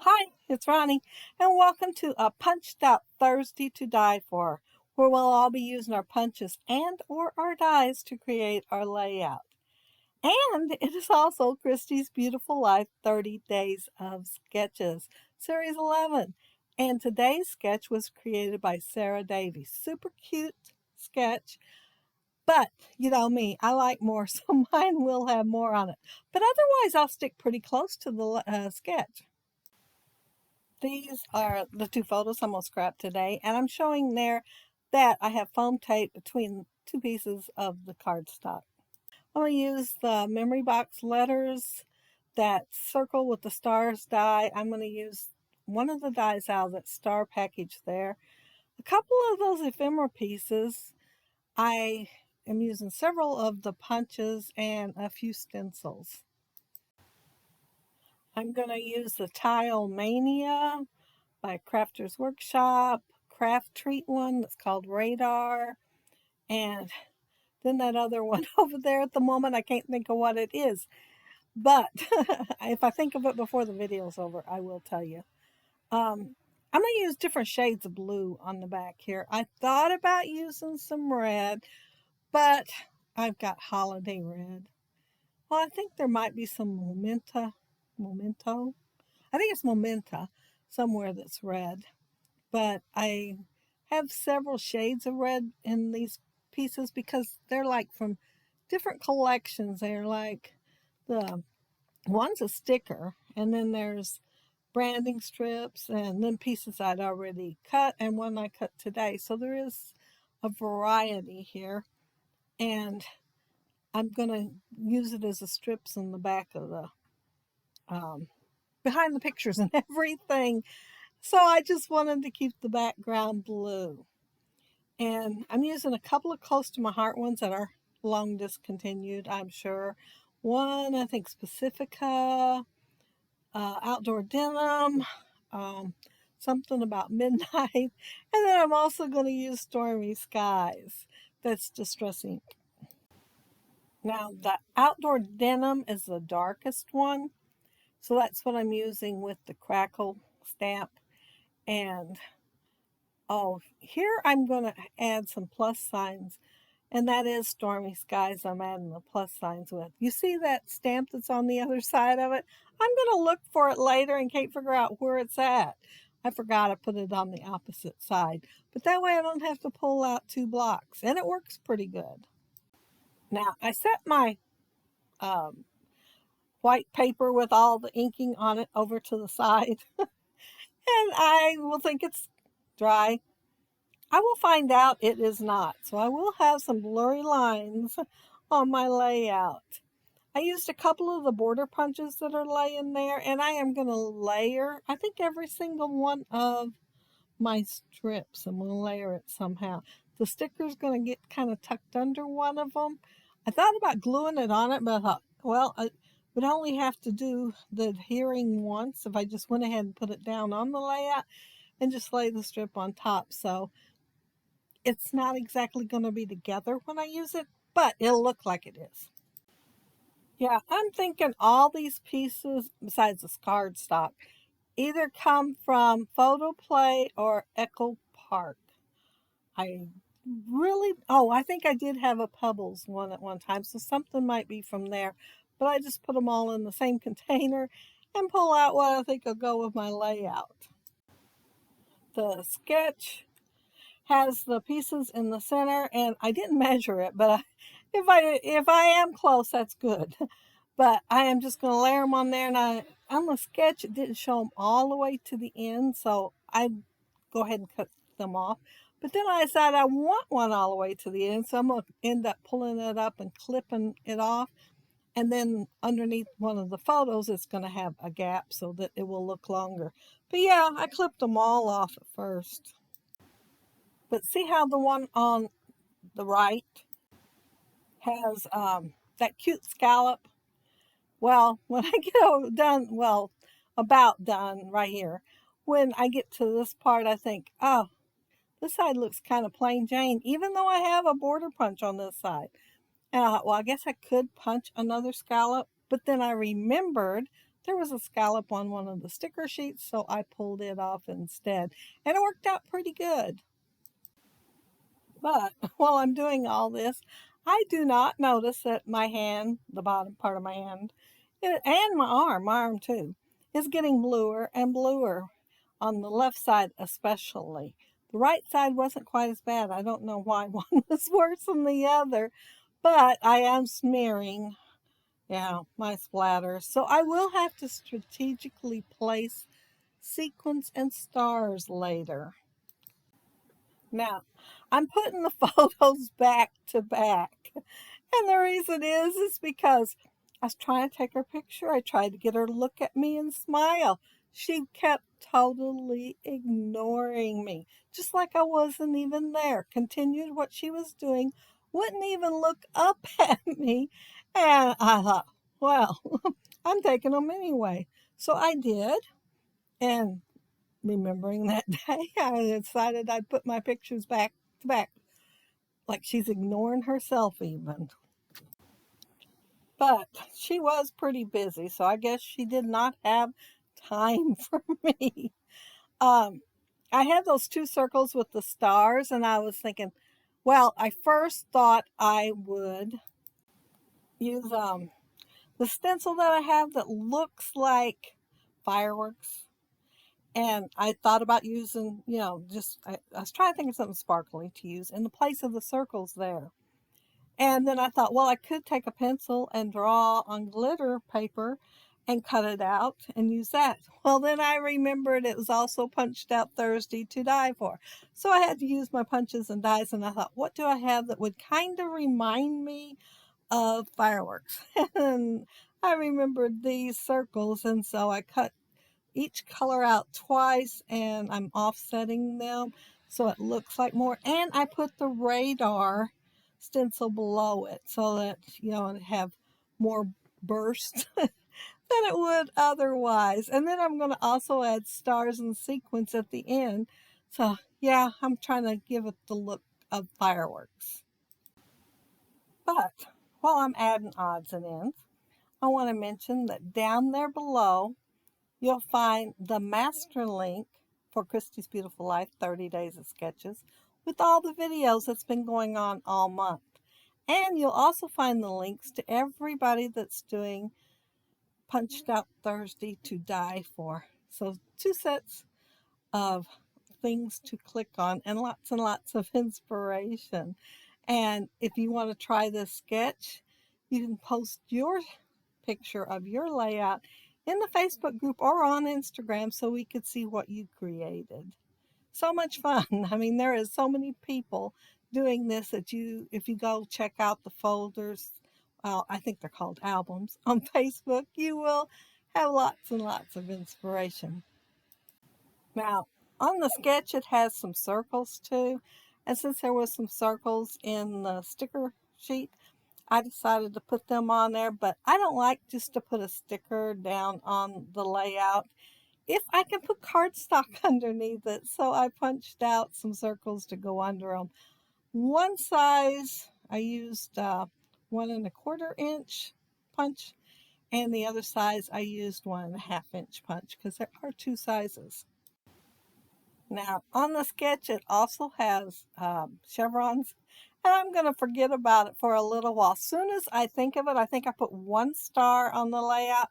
Hi, it's Roni, and welcome to a Punched Out Thursday to Die For, where we'll all be using our punches and or our dies to create our layout. And it is also Christy's Beautiful Life 30 Days of Sketches, Series 11. And today's sketch was created by Sarah Davies. Super cute sketch, but you know me, I like more, so mine will have more on it. But otherwise, I'll stick pretty close to the sketch. These are the two photos I'm going to scrap today, and I'm showing there that I have foam tape between two pieces of the cardstock. I'm going to use the memory box letters, that circle with the stars die. I'm going to use one of the dies out of that star package there. A couple of those ephemera pieces, I am using several of the punches and a few stencils. I'm going to use the Tile Mania by Crafter's Workshop, Craft Treat one that's called Radar, and then that other one over there at the moment, I can't think of what it is. But if I think of it before the video's over, I will tell you. I'm going to use different shades of blue on the back here. I thought about using some red, but I've got holiday red. Well, I think there might be some memento. I think it's mementa somewhere that's red. But I have several shades of red in these pieces because they're like from different collections. They're like one's a sticker, and then there's branding strips, and then pieces I'd already cut, and one I cut today. So there is a variety here, and I'm going to use it as the strips in the back of the behind the pictures and everything. So I just wanted to keep the background blue. And I'm using a couple of close to my heart ones that are long discontinued, I'm sure. One, I think Pacifica, Outdoor Denim, something about midnight. And then I'm also going to use Stormy Skies. That's Distress Ink. Now, the Outdoor Denim is the darkest one. So that's what I'm using with the Crackle stamp. And oh, here I'm going to add some plus signs, and that is Stormy Skies I'm adding the plus signs with. You see that stamp that's on the other side of it? I'm going to look for it later and can't figure out where it's at. I forgot I put it on the opposite side, but that way I don't have to pull out two blocks, and it works pretty good. Now, I set my white paper with all the inking on it over to the side, and I will think it's dry. I will find out it is not, so I will have some blurry lines on my layout. I used a couple of the border punches that are laying there, and I am going to layer, I think, every single one of my strips. I'm going to layer it somehow. The sticker's going to get kind of tucked under one of them. I thought about gluing it on it, but I thought, well, I would only have to do the adhering once if I just went ahead and put it down on the layout and just lay the strip on top. So it's not exactly going to be together when I use it, but it'll look like it is. Yeah, I'm thinking all these pieces, besides this cardstock, either come from Photo Play or Echo Park. I I think I did have a Pebbles one at one time, so something might be from there. But I just put them all in the same container and pull out what I think will go with my layout. The sketch has the pieces in the center, and I didn't measure it, but if I am close, that's good. But I am just going to layer them on there, and on the sketch it didn't show them all the way to the end, so I'd go ahead and cut them off. But then I decided I want one all the way to the end, so I'm going to end up pulling it up and clipping it off. And then underneath one of the photos, it's going to have a gap so that it will look longer. But yeah, I clipped them all off at first. But see how the one on the right has that cute scallop? Well, when I get done, well, about done right here, when I get to this part, I think, oh, this side looks kind of plain Jane, even though I have a border punch on this side. And I thought, well, I guess I could punch another scallop. But then I remembered there was a scallop on one of the sticker sheets, so I pulled it off instead. And it worked out pretty good. But while I'm doing all this, I do not notice that my hand, the bottom part of my hand, and my arm too, is getting bluer and bluer on the left side especially. The right side wasn't quite as bad. I don't know why one was worse than the other, but I am smearing, yeah, my splatters. So I will have to strategically place sequins and stars later. Now, I'm putting the photos back to back. And the reason is because I was trying to take her picture. I tried to get her to look at me and smile. She kept totally ignoring me, just like I wasn't even there. Continued what she was doing, wouldn't even look up at me. And I thought, well, I'm taking them anyway. So I did. And remembering that day, I decided I'd put my pictures back to back, like she's ignoring herself even. But she was pretty busy, so I guess she did not have time for me. Um, I had those two circles with the stars, and I was thinking, well, I first thought I would use the stencil that I have that looks like fireworks. And I thought about using, I was trying to think of something sparkly to use in the place of the circles there. And then I thought, well, I could take a pencil and draw on glitter paper and cut it out and use that. Well, then I remembered it was also punched out Thursday to die for. So I had to use my punches and dies, and I thought, what do I have that would kind of remind me of fireworks? And I remembered these circles, and so I cut each color out twice, and I'm offsetting them so it looks like more. And I put the radar stencil below it so that, it have more burst than it would otherwise. And then I'm going to also add stars and sequins at the end. So yeah, I'm trying to give it the look of fireworks. But while I'm adding odds and ends, I want to mention that down there below you'll find the master link for Christy's Beautiful Life 30 Days of Sketches with all the videos that's been going on all month. And you'll also find the links to everybody that's doing Punched Out Thursday to Die for. So 2 sets of things to click on and lots of inspiration. And if you want to try this sketch, you can post your picture of your layout in the Facebook group or on Instagram so we could see what you created. So much fun. I mean, there is so many people doing this that if you go check out the folders, well, I think they're called albums on Facebook, you will have lots and lots of inspiration. Now, on the sketch, it has some circles too. And since there was some circles in the sticker sheet, I decided to put them on there, but I don't like just to put a sticker down on the layout if I can put cardstock underneath it. So I punched out some circles to go under them. One size, I used 1¼ inch punch, and the other size I used 1½ inch punch because there are 2 sizes. Now, on the sketch, it also has chevrons, and I'm going to forget about it for a little while. As soon as I think of it, I think I put 1 star on the layout.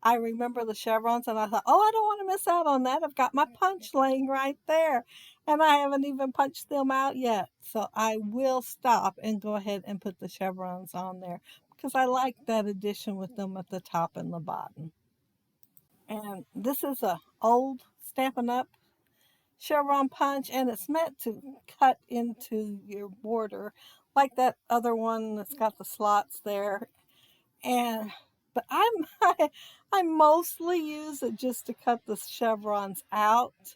I remember the chevrons, and I thought, oh, I don't want to miss out on that. I've got my punch laying right there, and I haven't even punched them out yet. So I will stop and go ahead and put the chevrons on there because I like that addition with them at the top and the bottom. And this is a old Stampin' Up! Chevron punch, and it's meant to cut into your border like that other one that's got the slots there. But I mostly use it just to cut the chevrons out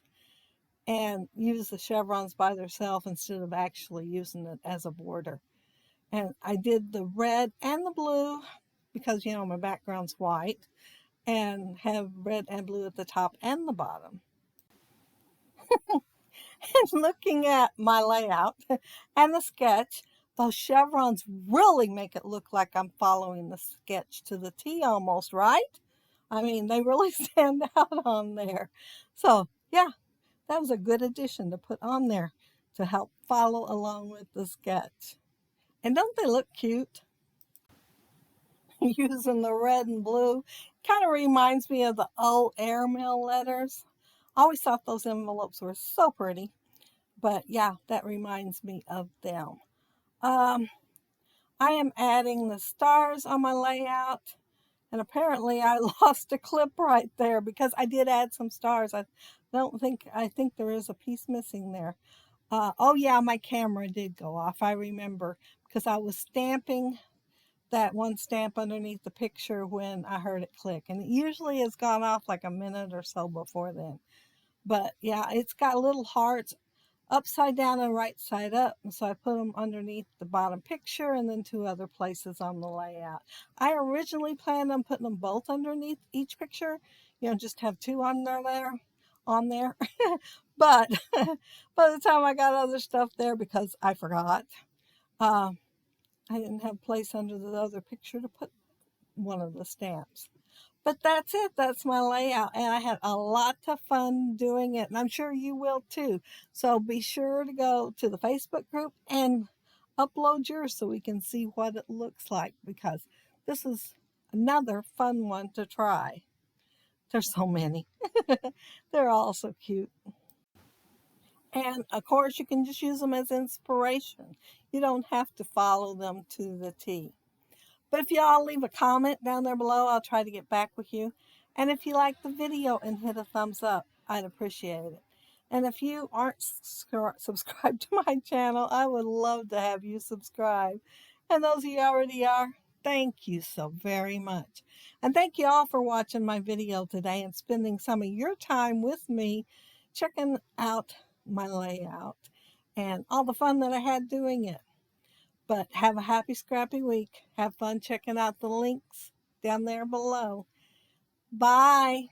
and use the chevrons by themselves instead of actually using it as a border. And I did the red and the blue because my background's white, and have red and blue at the top and the bottom. And looking at my layout and the sketch, those chevrons really make it look like I'm following the sketch to the T almost, right? I mean, they really stand out on there. So yeah, that was a good addition to put on there to help follow along with the sketch. And don't they look cute? Using the red and blue. Kind of reminds me of the old airmail letters. I always thought those envelopes were so pretty. But yeah, that reminds me of them. Um, I am adding the stars on my layout. And apparently I lost a clip right there because I did add some stars. I think there is a piece missing there. Oh yeah, my camera did go off. I remember because I was stamping that one stamp underneath the picture when I heard it click. And it usually has gone off like a minute or so before then. But yeah, it's got little hearts upside down and right side up. And so I put them underneath the bottom picture and then two other places on the layout. I originally planned on putting them both underneath each picture, just have two on there. But by the time I got other stuff there, because I forgot, uh, I didn't have place under the other picture to put one of the stamps. But that's it. That's my layout. And I had a lot of fun doing it. And I'm sure you will too. So be sure to go to the Facebook group and upload yours so we can see what it looks like, because this is another fun one to try. There's so many. They're all so cute. And of course, you can just use them as inspiration. You don't have to follow them to the T. But if y'all leave a comment down there below, I'll try to get back with you. And if you like the video and hit a thumbs up, I'd appreciate it. And if you aren't subscribed to my channel, I would love to have you subscribe. And those of you already are, thank you so very much. And thank you all for watching my video today and spending some of your time with me checking out my layout and all the fun that I had doing it. But have a happy scrappy week. Have fun checking out the links down there below. Bye.